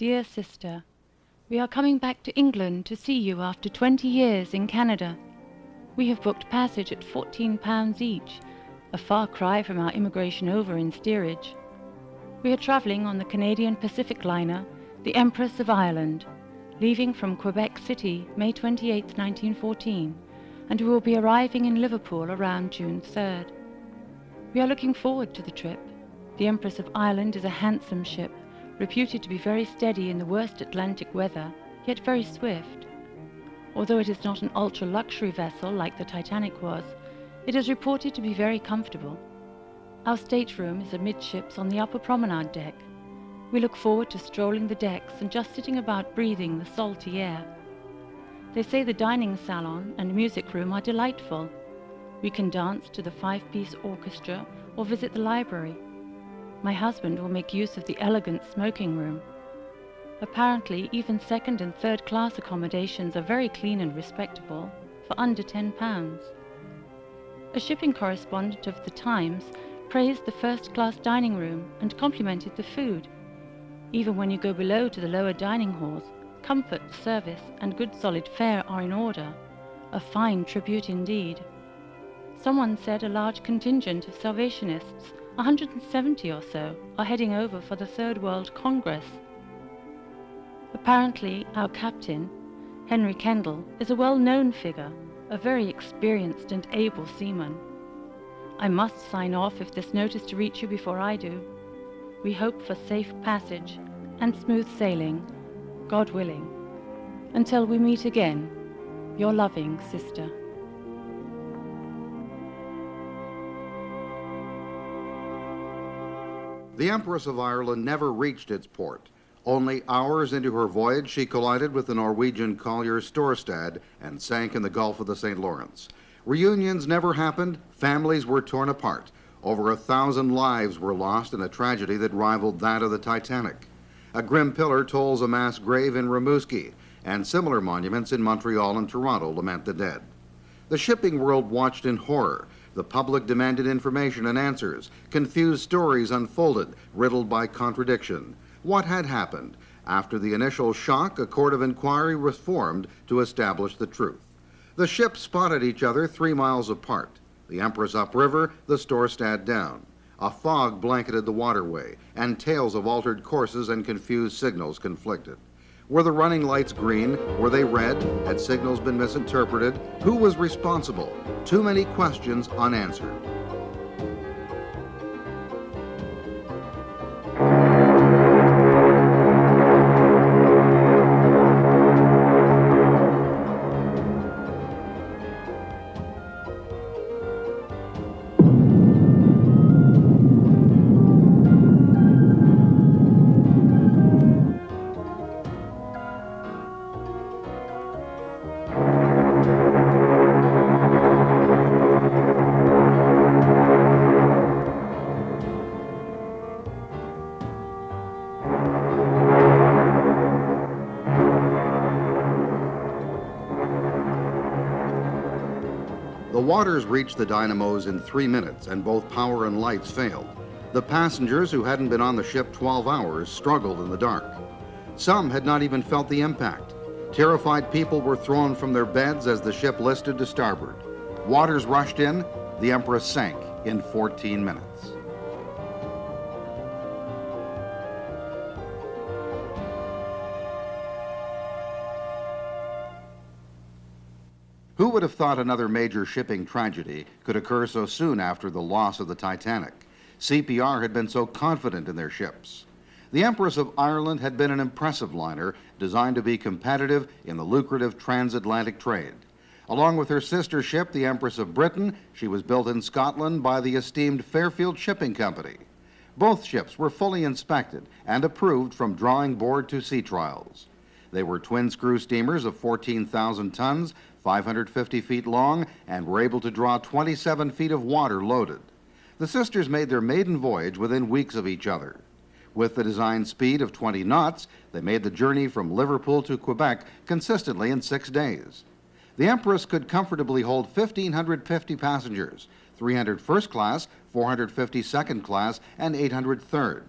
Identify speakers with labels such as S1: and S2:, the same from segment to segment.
S1: dear sister, we are coming back to England to see you after 20 years in Canada. We have booked passage at £14 each, a far cry from our immigration over in steerage. We are travelling on the Canadian Pacific liner, the Empress of Ireland, leaving from Quebec City May 28, 1914, and we will be arriving in Liverpool around June 3rd. We are looking forward to the trip. The Empress of Ireland is a handsome ship, reputed to be very steady in the worst Atlantic weather, yet very swift. Although it is not an ultra-luxury vessel like the Titanic was, it is reported to be very comfortable. Our stateroom is amidships on the upper promenade deck. We look forward to strolling the decks and just sitting about breathing the salty air. They say the dining salon and music room are delightful. We can dance to the 5-piece orchestra or visit the library. My husband will make use of the elegant smoking room. Apparently, even second and third class accommodations are very clean and respectable, for under £10. A shipping correspondent of the Times praised the first-class dining room and complimented the food. Even when you go below to the lower dining halls, comfort, service, and good solid fare are in order. A fine tribute indeed. Someone said a large contingent of Salvationists, 170 or so, are heading over for the Third World Congress. Apparently, our captain, Henry Kendall, is a well-known figure, a very experienced and able seaman. I must sign off if this note is to reach you before I do. We hope for safe passage and smooth sailing, God willing. Until we meet again, your loving sister.
S2: The Empress of Ireland never reached its port. Only hours into her voyage, she collided with the Norwegian collier Storstad and sank in the Gulf of the St. Lawrence. Reunions never happened. Families were torn apart. Over 1,000 lives were lost in a tragedy that rivaled that of the Titanic. A grim pillar tolls a mass grave in Rimouski, and similar monuments in Montreal and Toronto lament the dead. The shipping world watched in horror. The public demanded information and answers. Confused stories unfolded, riddled by contradiction. What had happened? After the initial shock, a court of inquiry was formed to establish the truth. The ships spotted each other 3 miles apart. The Empress upriver, the Storstad down. A fog blanketed the waterway, and tales of altered courses and confused signals conflicted. Were the running lights green? Were they red? Had signals been misinterpreted? Who was responsible? Too many questions unanswered. The waters reached the dynamos in 3 minutes, and both power and lights failed. The passengers who hadn't been on the ship 12 hours struggled in the dark. Some had not even felt the impact. Terrified people were thrown from their beds as the ship listed to starboard. Waters rushed in. The Empress sank in 14 minutes. Who would have thought another major shipping tragedy could occur so soon after the loss of the Titanic? CPR had been so confident in their ships. The Empress of Ireland had been an impressive liner designed to be competitive in the lucrative transatlantic trade. Along with her sister ship, the Empress of Britain, she was built in Scotland by the esteemed Fairfield Shipping Company. Both ships were fully inspected and approved from drawing board to sea trials. They were twin-screw steamers of 14,000 tons, 550 feet long, and were able to draw 27 feet of water loaded. The sisters made their maiden voyage within weeks of each other. With the design speed of 20 knots, they made the journey from Liverpool to Quebec consistently in 6 days. The Empress could comfortably hold 1,550 passengers, 300 first class, 450 second class, and 800 third.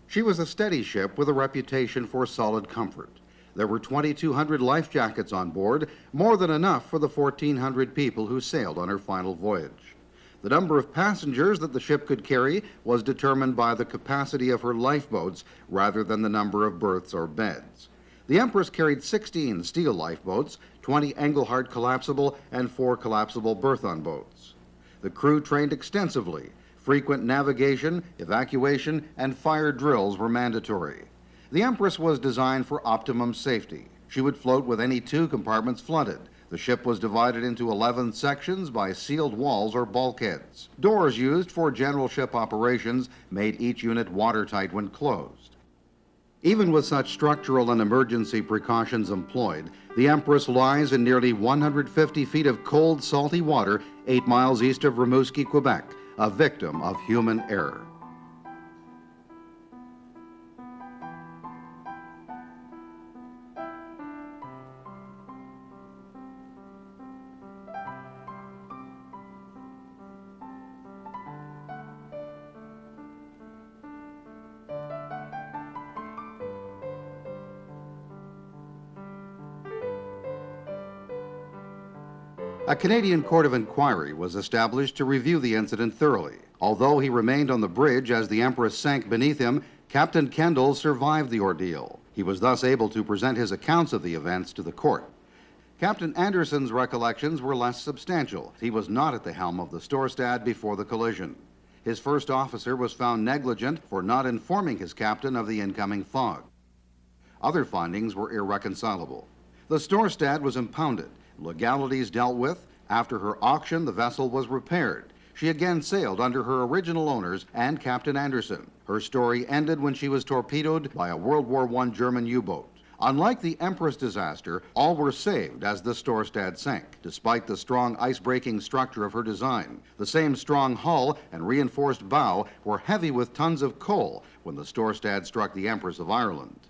S2: She was a steady ship with a reputation for solid comfort. There were 2,200 life jackets on board, more than enough for the 1,400 people who sailed on her final voyage. The number of passengers that the ship could carry was determined by the capacity of her lifeboats rather than the number of berths or beds. The Empress carried 16 steel lifeboats, 20 Engelhart collapsible, and 4 collapsible Berthon boats. The crew trained extensively. Frequent navigation, evacuation, and fire drills were mandatory. The Empress was designed for optimum safety. She would float with any 2 compartments flooded. The ship was divided into 11 sections by sealed walls or bulkheads. Doors used for general ship operations made each unit watertight when closed. Even with such structural and emergency precautions employed, the Empress lies in nearly 150 feet of cold, salty water 8 miles east of Rimouski, Quebec, a victim of human error. A Canadian court of inquiry was established to review the incident thoroughly. Although he remained on the bridge as the Empress sank beneath him, Captain Kendall survived the ordeal. He was thus able to present his accounts of the events to the court. Captain Anderson's recollections were less substantial. He was not at the helm of the Storstad before the collision. His first officer was found negligent for not informing his captain of the incoming fog. Other findings were irreconcilable. The Storstad was impounded. Legalities dealt with. After her auction, the vessel was repaired. She again sailed under her original owners and Captain Anderson. Her story ended when she was torpedoed by a World War I German U-boat. Unlike the Empress disaster, all were saved as the Storstad sank, despite the strong ice-breaking structure of her design. The same strong hull and reinforced bow were heavy with tons of coal when the Storstad struck the Empress of Ireland.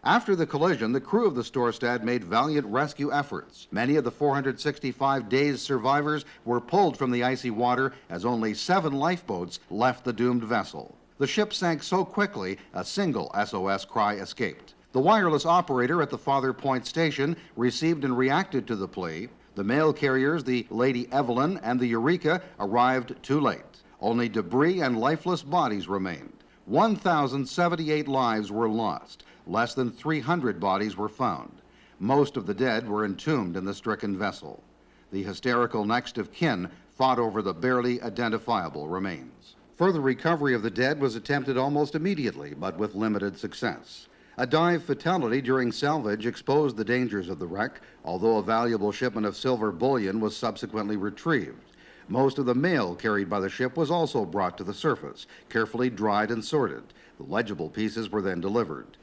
S2: After the collision, the crew of the Storstad made valiant rescue efforts. Many of the 465 days survivors were pulled from the icy water as only 7 lifeboats left the doomed vessel. The ship sank so quickly, a single SOS cry escaped. The wireless operator at the Father Point station received and reacted to the plea. The mail carriers, the Lady Evelyn and the Eureka, arrived too late. Only debris and lifeless bodies remained. 1,078 lives were lost. Less than 300 bodies were found. Most of the dead were entombed in the stricken vessel. The hysterical next of kin fought over the barely identifiable remains. Further recovery of the dead was attempted almost immediately, but with limited success. A dive fatality during salvage exposed the dangers of the wreck, although a valuable shipment of silver bullion was subsequently retrieved. Most of the mail carried by the ship was also brought to the surface, carefully dried and sorted. The legible pieces were then delivered.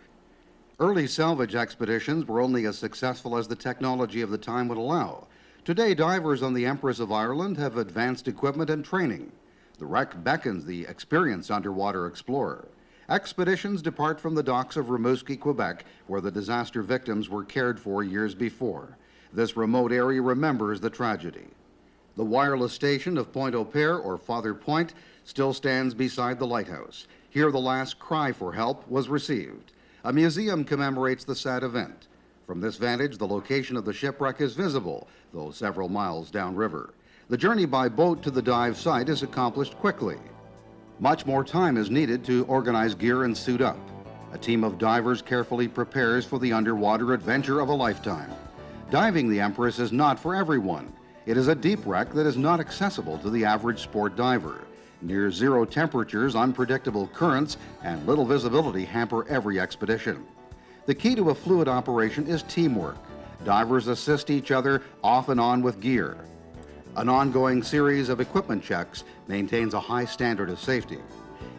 S2: Early salvage expeditions were only as successful as the technology of the time would allow. Today, divers on the Empress of Ireland have advanced equipment and training. The wreck beckons the experienced underwater explorer. Expeditions depart from the docks of Rimouski, Quebec, where the disaster victims were cared for years before. This remote area remembers the tragedy. The wireless station of Pointe-au-Père, or Father Point, still stands beside the lighthouse. Here the last cry for help was received. A museum commemorates the sad event. From this vantage, the location of the shipwreck is visible, though several miles downriver. The journey by boat to the dive site is accomplished quickly. Much more time is needed to organize gear and suit up. A team of divers carefully prepares for the underwater adventure of a lifetime. Diving the Empress is not for everyone. It is a deep wreck that is not accessible to the average sport diver. Near zero temperatures, unpredictable currents, and little visibility hamper every expedition. The key to a fluid operation is teamwork. Divers assist each other off and on with gear. An ongoing series of equipment checks maintains a high standard of safety.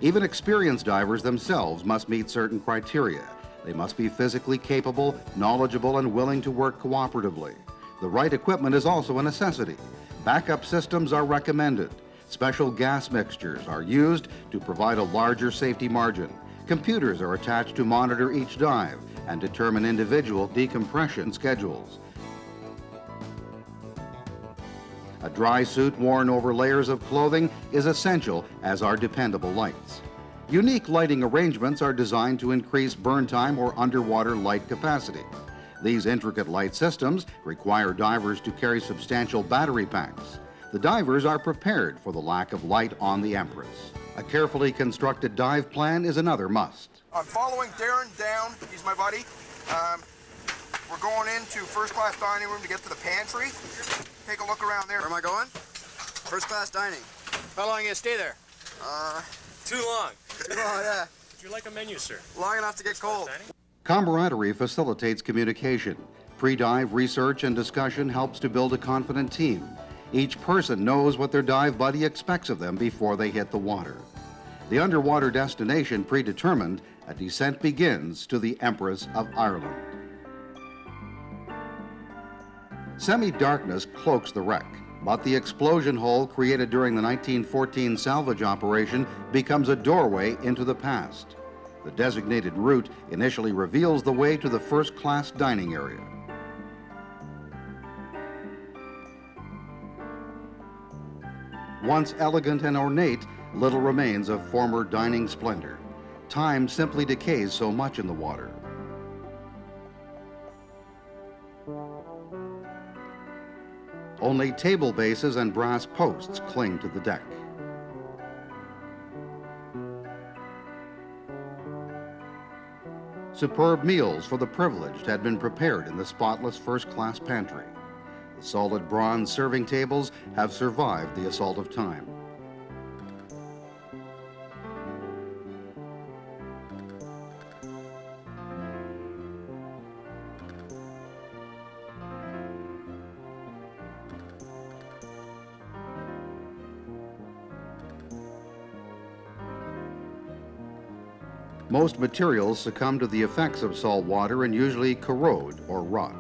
S2: Even experienced divers themselves must meet certain criteria. They must be physically capable, knowledgeable, and willing to work cooperatively. The right equipment is also a necessity. Backup systems are recommended. Special gas mixtures are used to provide a larger safety margin. Computers are attached to monitor each dive and determine individual decompression schedules. A dry suit worn over layers of clothing is essential, as are dependable lights. Unique lighting arrangements are designed to increase burn time or underwater light capacity. These intricate light systems require divers to carry substantial battery packs. The divers are prepared for the lack of light on the Empress. A carefully constructed dive plan is another must.
S3: I'm following Darren down. He's my buddy. We're going into first-class dining room to get to the pantry. Take a look around there.
S4: Where am I going? First-class dining.
S5: How long are you gonna stay there?
S4: Too long. Too long, yeah.
S5: Would you like a menu, sir?
S4: Long enough to get cold.
S2: Camaraderie facilitates communication. Pre-dive research and discussion helps to build a confident team. Each person knows what their dive buddy expects of them before they hit the water. The underwater destination predetermined, a descent begins to the Empress of Ireland. Semi-darkness cloaks the wreck, but the explosion hole created during the 1914 salvage operation becomes a doorway into the past. The designated route initially reveals the way to the first-class dining area. Once elegant and ornate, little remains of former dining splendor. Time simply decays so much in the water. Only table bases and brass posts cling to the deck. Superb meals for the privileged had been prepared in the spotless first-class pantry. The solid bronze serving tables have survived the assault of time. Most materials succumb to the effects of salt water and usually corrode or rot.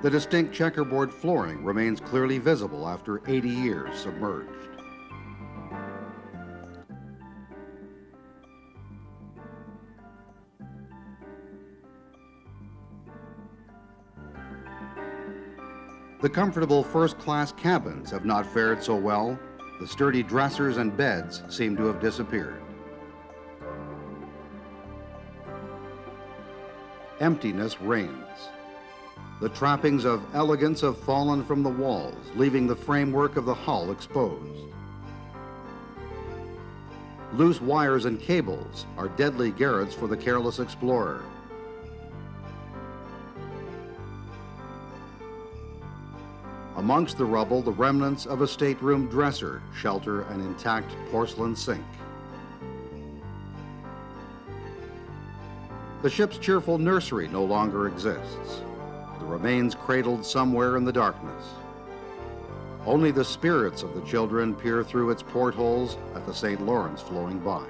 S2: The distinct checkerboard flooring remains clearly visible after 80 years submerged. The comfortable first-class cabins have not fared so well. The sturdy dressers and beds seem to have disappeared. Emptiness reigns. The trappings of elegance have fallen from the walls, leaving the framework of the hull exposed. Loose wires and cables are deadly garrots for the careless explorer. Amongst the rubble, the remnants of a stateroom dresser shelter an intact porcelain sink. The ship's cheerful nursery no longer exists. The remains cradled somewhere in the darkness. Only the spirits of the children peer through its portholes at the St. Lawrence flowing by.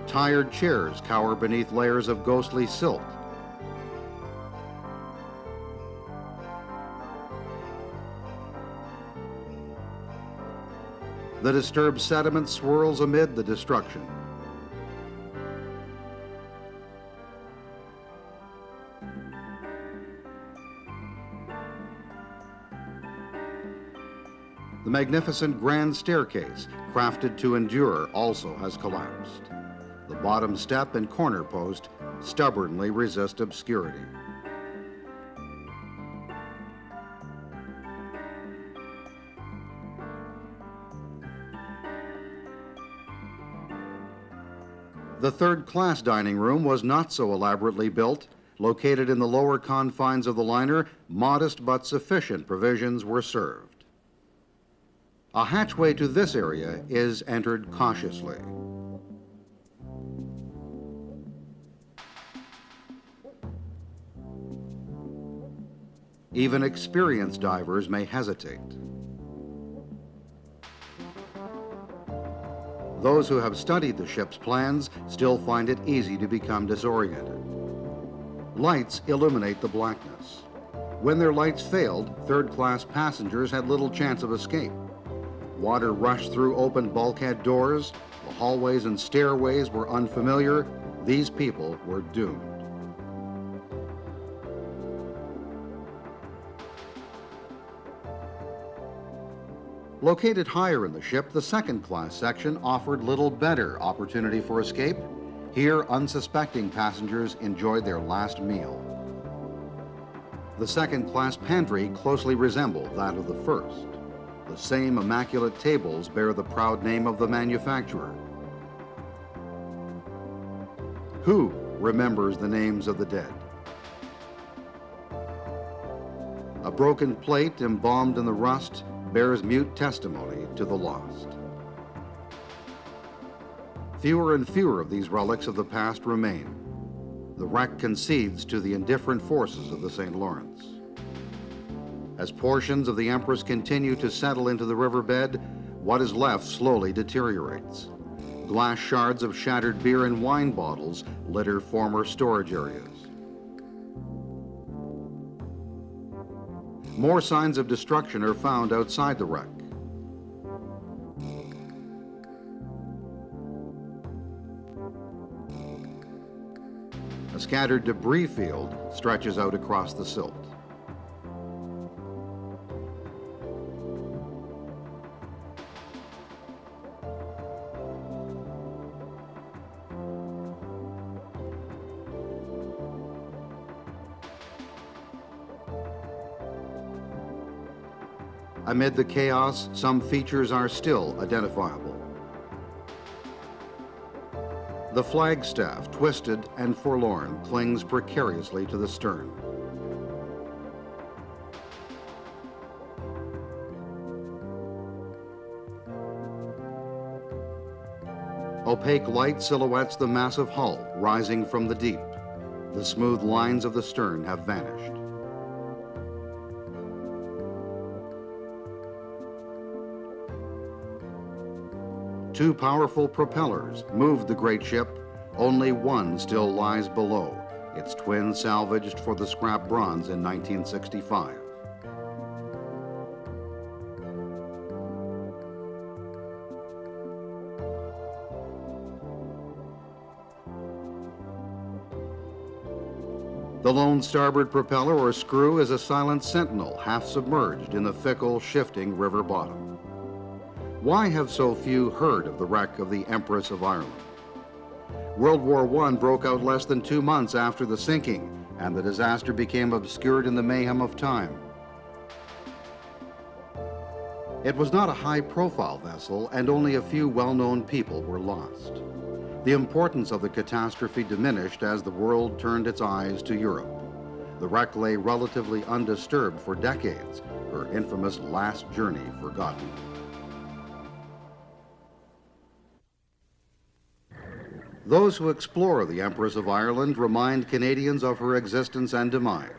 S2: Tired chairs cower beneath layers of ghostly silt. The disturbed sediment swirls amid the destruction. The magnificent grand staircase, crafted to endure, also has collapsed. The bottom step and corner post stubbornly resist obscurity. The third-class dining room was not so elaborately built. Located in the lower confines of the liner, modest but sufficient provisions were served. A hatchway to this area is entered cautiously. Even experienced divers may hesitate. Those who have studied the ship's plans still find it easy to become disoriented. Lights illuminate the blackness. When their lights failed, third-class passengers had little chance of escape. water rushed through open bulkhead doors, the hallways and stairways were unfamiliar, these people were doomed. Located higher in the ship, the second-class section offered little better opportunity for escape. Here, unsuspecting passengers enjoyed their last meal. The second-class pantry closely resembled that of the first. The same immaculate tables bear the proud name of the manufacturer. Who remembers the names of the dead? A broken plate embalmed in the rust bears mute testimony to the lost. Fewer and fewer of these relics of the past remain. The wreck concedes to the indifferent forces of the St. Lawrence. As portions of the Empress continue to settle into the riverbed, what is left slowly deteriorates. Glass shards of shattered beer and wine bottles litter former storage areas. More signs of destruction are found outside the wreck. A scattered debris field stretches out across the silt. Amid the chaos, some features are still identifiable. The flagstaff, twisted and forlorn, clings precariously to the stern. Opaque light silhouettes the massive hull rising from the deep. The smooth lines of the stern have vanished. Two powerful propellers moved the great ship. Only one still lies below, its twin salvaged for the scrap bronze in 1965. The lone starboard propeller or screw is a silent sentinel, half submerged in the fickle, shifting river bottom. Why have so few heard of the wreck of the Empress of Ireland? World War I broke out less than 2 months after the sinking, and the disaster became obscured in the mayhem of time. It was not a high-profile vessel, and only a few well-known people were lost. The importance of the catastrophe diminished as the world turned its eyes to Europe. The wreck lay relatively undisturbed for decades, her infamous last journey forgotten. Those who explore the Empress of Ireland remind Canadians of her existence and demise.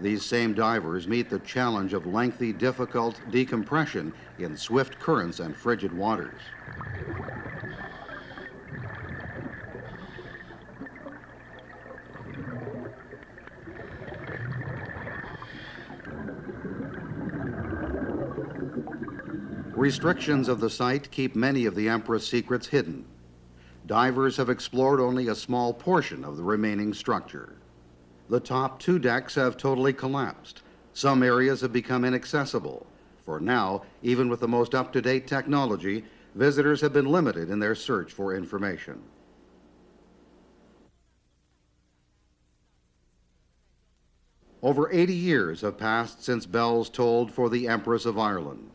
S2: These same divers meet the challenge of lengthy, difficult decompression in swift currents and frigid waters. Restrictions of the site keep many of the Empress secrets hidden. Divers have explored only a small portion of the remaining structure. The top 2 decks have totally collapsed. Some areas have become inaccessible. For now, even with the most up-to-date technology, visitors have been limited in their search for information. Over 80 years have passed since bells tolled for the Empress of Ireland.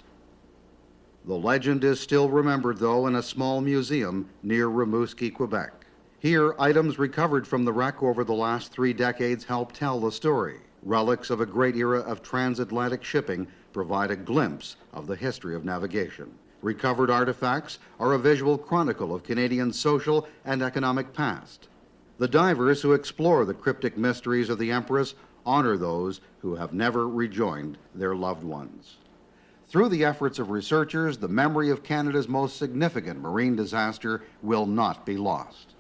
S2: The legend is still remembered, though, in a small museum near Rimouski, Quebec. Here, items recovered from the wreck over the last 3 decades help tell the story. Relics of a great era of transatlantic shipping provide a glimpse of the history of navigation. Recovered artifacts are a visual chronicle of Canadian social and economic past. The divers who explore the cryptic mysteries of the Empress honor those who have never rejoined their loved ones. Through the efforts of researchers, the memory of Canada's most significant marine disaster will not be lost.